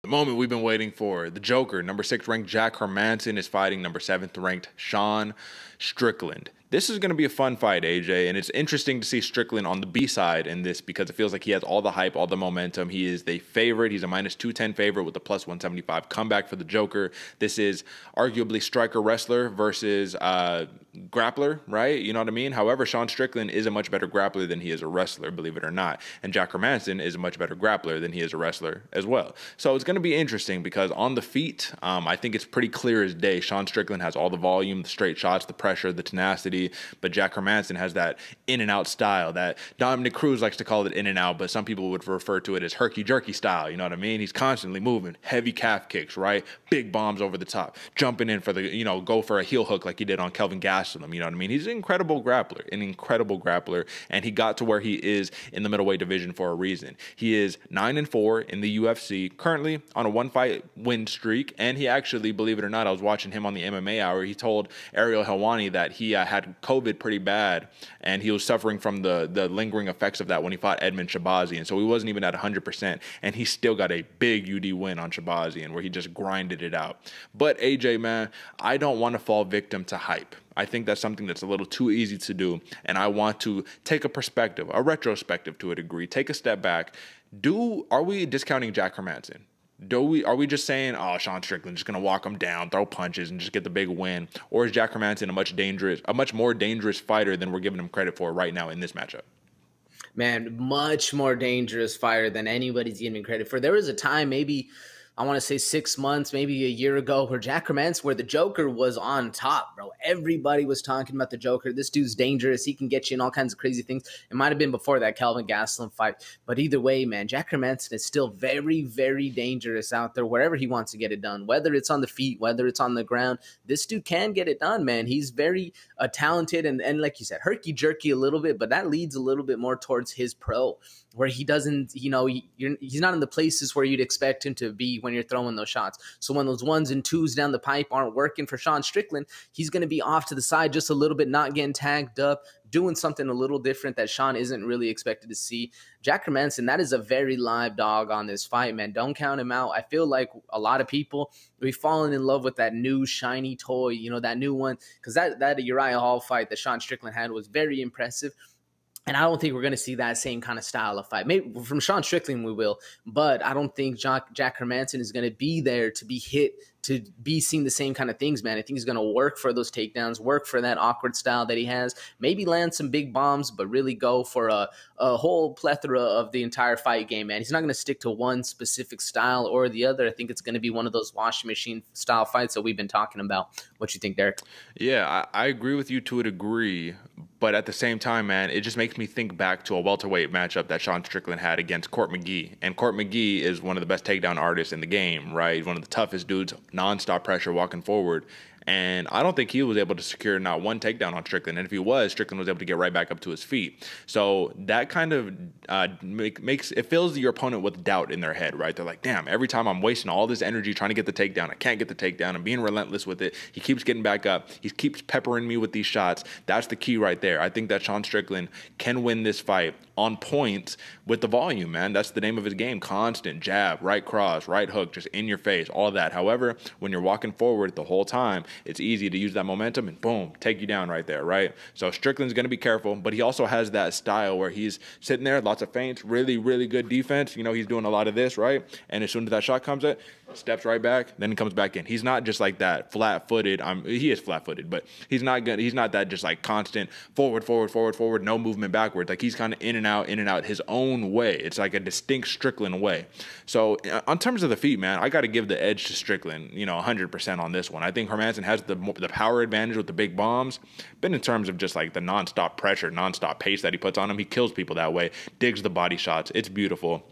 The moment we've been waiting for. The Joker, number 6 ranked Jack Hermansson, is fighting number 7th ranked Sean Strickland. This is going to be a fun fight, AJ, and it's interesting to see Strickland on the B side in this because it feels like he has all the hype, all the momentum. He is the favorite. He's a minus 210 favorite with a plus 175 comeback for the Joker. This is arguably striker wrestler versus grappler, right? You know what I mean? However, Sean Strickland is a much better grappler than he is a wrestler, believe it or not. And Jack Hermansson is a much better grappler than he is a wrestler as well. So it's going to be interesting because on the feet, I think it's pretty clear as day. Sean Strickland has all the volume, the straight shots, the pressure, the tenacity. But Jack Hermansson has that in and out style that Dominic Cruz likes to call it in and out, but some people would refer to it as herky jerky style. You know what I mean? He's constantly moving, heavy calf kicks, right? Big bombs over the top, jumping in for the, go for a heel hook like he did on Kelvin Gastelum. You know what I mean? He's an incredible grappler, and he got to where he is in the middleweight division for a reason. He is 9-4 in the UFC, currently on a 1-fight win streak, and he actually, believe it or not, I was watching him on the MMA Hour. He told Ariel Helwani that he had COVID pretty bad, and he was suffering from the lingering effects of that when he fought Edmund Shabazian. So he wasn't even at 100%, and he still got a big UD win on Shabazian where he just grinded it out. But AJ, man, I don't want to fall victim to hype. I think that's something that's a little too easy to do, and I want to take a perspective, a retrospective to a degree, take a step back. Are we discounting Jack Hermansson? Are we just saying, oh, Sean Strickland just gonna walk him down, throw punches, and just get the big win? Or is Jack Hermansson a much more dangerous fighter than we're giving him credit for right now in this matchup? Man, much more dangerous fighter than anybody's giving credit for. There was a time, maybe I want to say 6 months, maybe a year ago, where Jack Hermansson, where the Joker was on top, bro. Everybody was talking about the Joker. This dude's dangerous. He can get you in all kinds of crazy things. It might have been before that Kelvin Gastelum fight. But either way, man, Jack Hermansson is still very, very dangerous out there wherever he wants to get it done, whether it's on the feet, whether it's on the ground. This dude can get it done, man. He's very talented and like you said, herky-jerky a little bit, but that leads a little bit more towards his pro, where he doesn't, he's not in the places where you'd expect him to be when you're throwing those shots. So when those 1s and 2s down the pipe aren't working for Sean Strickland, he's going to be off to the side just a little bit, not getting tagged up, doing something a little different that Sean isn't really expected to see. Jack Hermansson, that is a very live dog on this fight, man. Don't count him out. I feel like a lot of people, we've fallen in love with that new shiny toy, that new one, because that Uriah Hall fight that Sean Strickland had was very impressive. And I don't think we're going to see that same kind of style of fight. Maybe from Sean Strickland we will, but I don't think Jack Hermansson is going to be there to be hit, to be seeing the same kind of things, man. I think he's going to work for those takedowns, work for that awkward style that he has, maybe land some big bombs, but really go for a whole plethora of the entire fight game, man. He's not going to stick to one specific style or the other. I think it's going to be one of those washing machine style fights that we've been talking about. What you think, Derek? Yeah, I agree with you to a degree, but at the same time, man, it just makes me think back to a welterweight matchup that Sean Strickland had against Court McGee. And Court McGee is one of the best takedown artists in the game, right? He's one of the toughest dudes, nonstop pressure walking forward. And I don't think he was able to secure not one takedown on Strickland. And if he was, Strickland was able to get right back up to his feet. So that kind of makes it fills your opponent with doubt in their head, right? They're like, damn, every time I'm wasting all this energy trying to get the takedown, I can't get the takedown. I'm being relentless with it. He keeps getting back up. He keeps peppering me with these shots. That's the key right there. I think that Sean Strickland can win this fight on points with the volume, man. That's the name of his game. Constant jab, right cross, right hook, just in your face, all that. However, when you're walking forward the whole time, it's easy to use that momentum and boom, take you down right there, right? So Strickland's going to be careful, but he also has that style where he's sitting there, lots of feints, really, really good defense. He's doing a lot of this, right? And as soon as that shot comes in, steps right back, then he comes back in. He's not just like that flat-footed. He is flat-footed, but he's not good. He's not that just like constant forward, no movement backwards. Like he's kind of in and out his own way. It's like a distinct Strickland way. So on terms of the feet, man, I got to give the edge to Strickland, 100% on this one. I think Hermansson has the power advantage with the big bombs, but in terms of just like the nonstop pressure, nonstop pace that he puts on him, he kills people that way, digs the body shots. It's beautiful.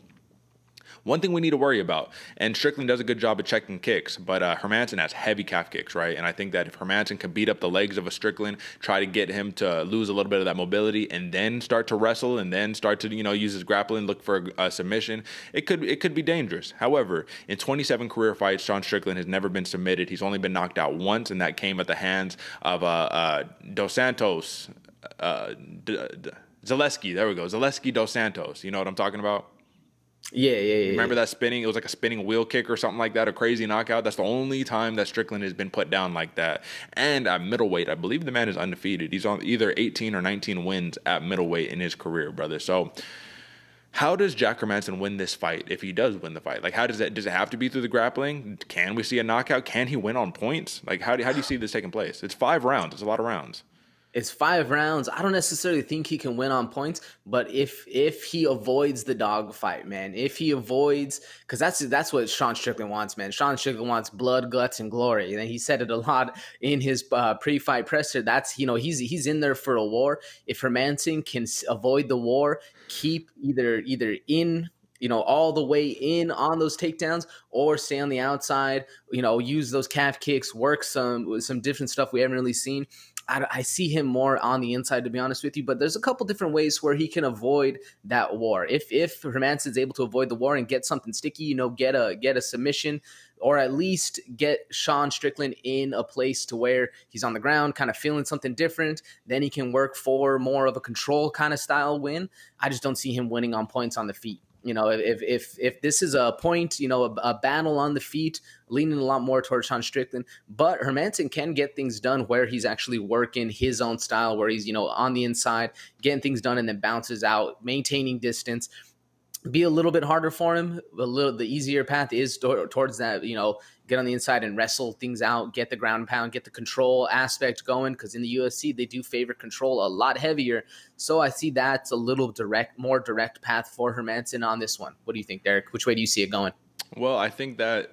One thing we need to worry about, and Strickland does a good job of checking kicks, but Hermansson has heavy calf kicks, right? And I think that if Hermansson can beat up the legs of a Strickland, try to get him to lose a little bit of that mobility, and then start to wrestle, and then start to use his grappling, look for a submission, it could be dangerous. However, in 27 career fights, Sean Strickland has never been submitted. He's only been knocked out once, and that came at the hands of Dos Santos, Zaleski. There we go, Zaleski Dos Santos. You know what I'm talking about? Yeah. Remember that spinning? It was like a spinning wheel kick or something like that, a crazy knockout. That's the only time that Strickland has been put down like that. And at middleweight, I believe the man is undefeated. He's on either 18 or 19 wins at middleweight in his career, brother. So how does Jack Hermansson win this fight if he does win the fight? Like, how does it have to be through the grappling? Can we see a knockout? Can he win on points? Like, how do you see this taking place? It's 5 rounds. It's a lot of rounds. It's 5 rounds. I don't necessarily think he can win on points, but if he avoids the dogfight, man, if he avoids, because that's what Sean Strickland wants, man. Sean Strickland wants blood, guts, and glory, and he said it a lot in his pre-fight presser. That's he's in there for a war. If Hermansson can avoid the war, keep either in, all the way in on those takedowns, or stay on the outside, use those calf kicks, work some different stuff we haven't really seen. I see him more on the inside, to be honest with you, but there's a couple different ways where he can avoid that war. If Hermansson's able to avoid the war and get something sticky, get a submission, or at least get Sean Strickland in a place to where he's on the ground, kind of feeling something different, then he can work for more of a control kind of style win. I just don't see him winning on points on the feet. If this is a point, a battle on the feet, leaning a lot more towards Sean Strickland, but Hermansson can get things done where he's actually working his own style, where he's, on the inside, getting things done and then bounces out, maintaining distance. Be a little bit harder for him. The easier path is towards that, get on the inside and wrestle things out, get the ground and pound, get the control aspect going, because in the UFC, they do favor control a lot heavier. So I see that's a little more direct path for Hermansson on this one. What do you think, Derek? Which way do you see it going? Well, I think that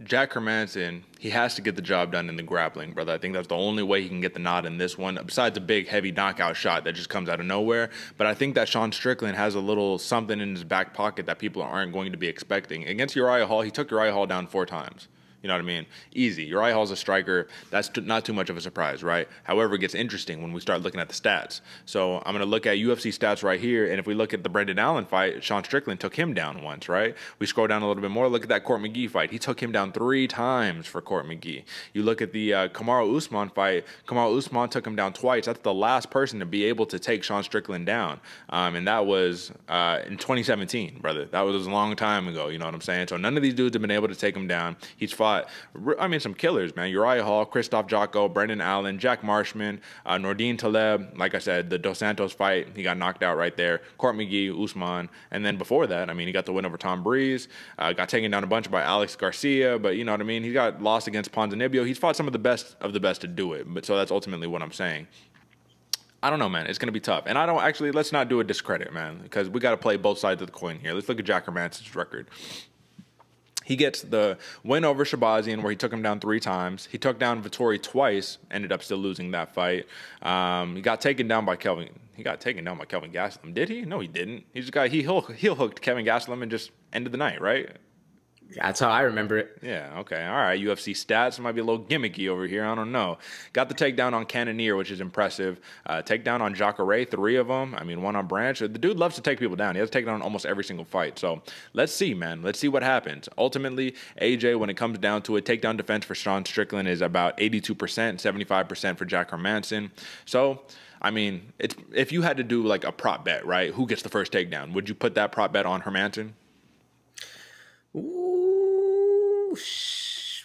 Jack Hermansson, he has to get the job done in the grappling, brother. I think that's the only way he can get the nod in this one, besides a big, heavy knockout shot that just comes out of nowhere. But I think that Sean Strickland has a little something in his back pocket that people aren't going to be expecting. Against Uriah Hall, he took Uriah Hall down 4 times. You know what I mean? Easy. Uriah Hall's a striker. That's not too much of a surprise, right? However, it gets interesting when we start looking at the stats. So I'm going to look at UFC stats right here, and if we look at the Brendan Allen fight, Sean Strickland took him down once, right? We scroll down a little bit more, look at that Court McGee fight. He took him down 3 times for Court McGee. You look at the Kamaru Usman fight. Kamaru Usman took him down twice. That's the last person to be able to take Sean Strickland down, and that was in 2017, brother. That was a long time ago, you know what I'm saying? So none of these dudes have been able to take him down. He's fought, some killers, man. Uriah Hall, Christoph Jocko, Brendan Allen, Jack Marshman, Nordine Taleb. Like I said, the Dos Santos fight, he got knocked out right there. Court McGee, Usman. And then before that, he got the win over Tom Breeze. Got taken down a bunch by Alex Garcia, but you know what I mean? He got lost against Ponzinibbio. He's fought some of the best to do it. But so that's ultimately what I'm saying. I don't know, man. It's going to be tough. And let's not do a discredit, man, because we got to play both sides of the coin here. Let's look at Jack Hermansson's record. He gets the win over Shabazian, where he took him down 3 times. He took down Vettori twice, ended up still losing that fight. He got taken down by Kelvin. He got taken down by Kelvin Gastelum. Did he? No, he didn't. He heel hooked Kevin Gastelum and just ended the night, right? That's how I remember it. Yeah, okay. All right, UFC stats might be a little gimmicky over here. I don't know. Got the takedown on Cannonier, which is impressive. Takedown on Jacare, 3 of them. One on Branch. The dude loves to take people down. He has taken on almost every single fight. So let's see, man. Let's see what happens. Ultimately, AJ, when it comes down to it, takedown defense for Sean Strickland is about 82%, 75% for Jack Hermansson. So if you had to do like a prop bet, right? Who gets the first takedown? Would you put that prop bet on Hermansson? Ooh,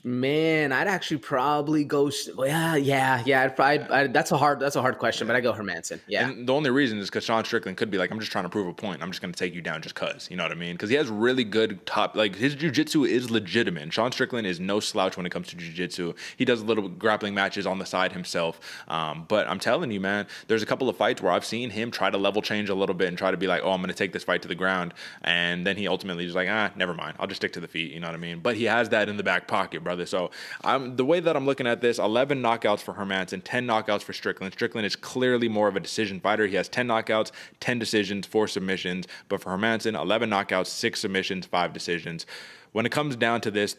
man, I'd actually probably go. Yeah. That's a hard question, but I go Hermansson. Yeah. And the only reason is because Sean Strickland could be like, I'm just trying to prove a point. I'm just going to take you down just cause. You know what I mean? Because he has really good his jiu-jitsu is legitimate. Sean Strickland is no slouch when it comes to jiu-jitsu. He does little grappling matches on the side himself. But I'm telling you, man, there's a couple of fights where I've seen him try to level change a little bit and try to be like, oh, I'm going to take this fight to the ground. And then he ultimately is like, never mind. I'll just stick to the feet. You know what I mean? But he has that in the back pocket, brother. So the way that I'm looking at this, 11 knockouts for Hermansson, 10 knockouts for Strickland. Strickland is clearly more of a decision fighter. He has 10 knockouts, 10 decisions, 4 submissions. But for Hermansson, 11 knockouts, 6 submissions, 5 decisions. When it comes down to this,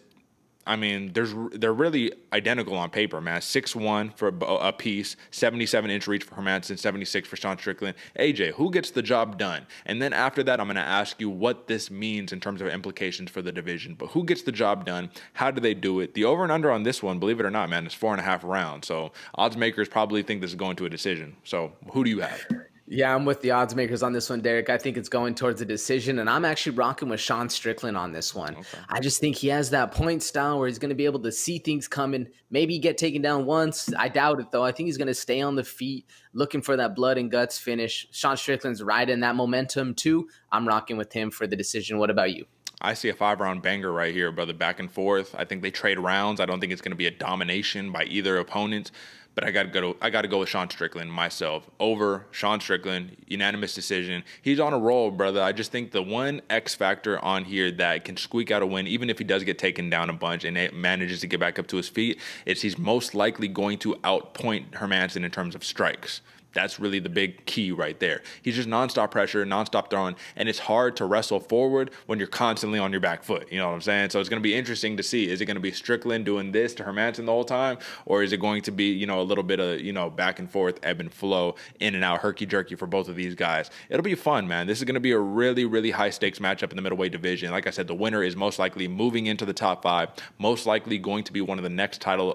they're really identical on paper, man. 6'1" for a piece, 77-inch reach for Hermansson, 76 for Sean Strickland. AJ, who gets the job done? And then after that, I'm going to ask you what this means in terms of implications for the division. But who gets the job done? How do they do it? The over and under on this one, believe it or not, man, is 4.5 rounds. So odds makers probably think this is going to a decision. So who do you have? Yeah, I'm with the odds makers on this one, Derek. I think it's going towards a decision, and I'm actually rocking with Sean Strickland on this one. Okay. I just think he has that point style where he's going to be able to see things coming, maybe get taken down once. I doubt it, though. I think he's going to stay on the feet, looking for that blood and guts finish. Sean Strickland's riding that momentum, too. I'm rocking with him for the decision. What about you? I see a 5-round banger right here, brother, back and forth. I think they trade rounds. I don't think it's going to be a domination by either opponent. But I gotta go with Sean Strickland myself over Sean Strickland, unanimous decision. He's on a roll, brother. I just think the one X factor on here that can squeak out a win, even if he does get taken down a bunch and it manages to get back up to his feet, is he's most likely going to outpoint Hermansson in terms of strikes. That's really the big key right there. He's just nonstop pressure, nonstop throwing, and it's hard to wrestle forward when you're constantly on your back foot. You know what I'm saying? So it's going to be interesting to see. Is it going to be Strickland doing this to Hermansson the whole time, or is it going to be, a little bit of, back and forth, ebb and flow, in and out, herky-jerky for both of these guys? It'll be fun, man. This is going to be a really, really high-stakes matchup in the middleweight division. Like I said, the winner is most likely moving into the top 5, most likely going to be one of the next title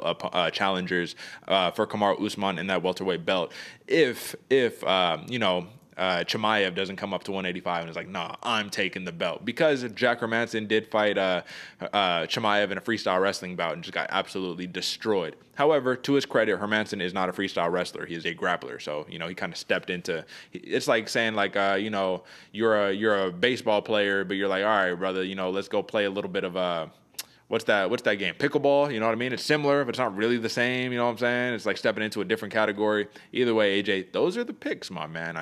challengers for Kamaru Usman in that welterweight belt. If Chimaev doesn't come up to 185 and is like, nah, I'm taking the belt. Because Jack Hermansson did fight Chimaev in a freestyle wrestling bout and just got absolutely destroyed. However, to his credit, Hermansson is not a freestyle wrestler. He is a grappler. So, he kind of stepped into, it's like saying like, you're a baseball player, but you're like, all right, brother, let's go play a little bit of what's that game? Pickleball, you know what I mean? It's similar, but it's not really the same, you know what I'm saying? It's like stepping into a different category. Either way, AJ, those are the picks, my man.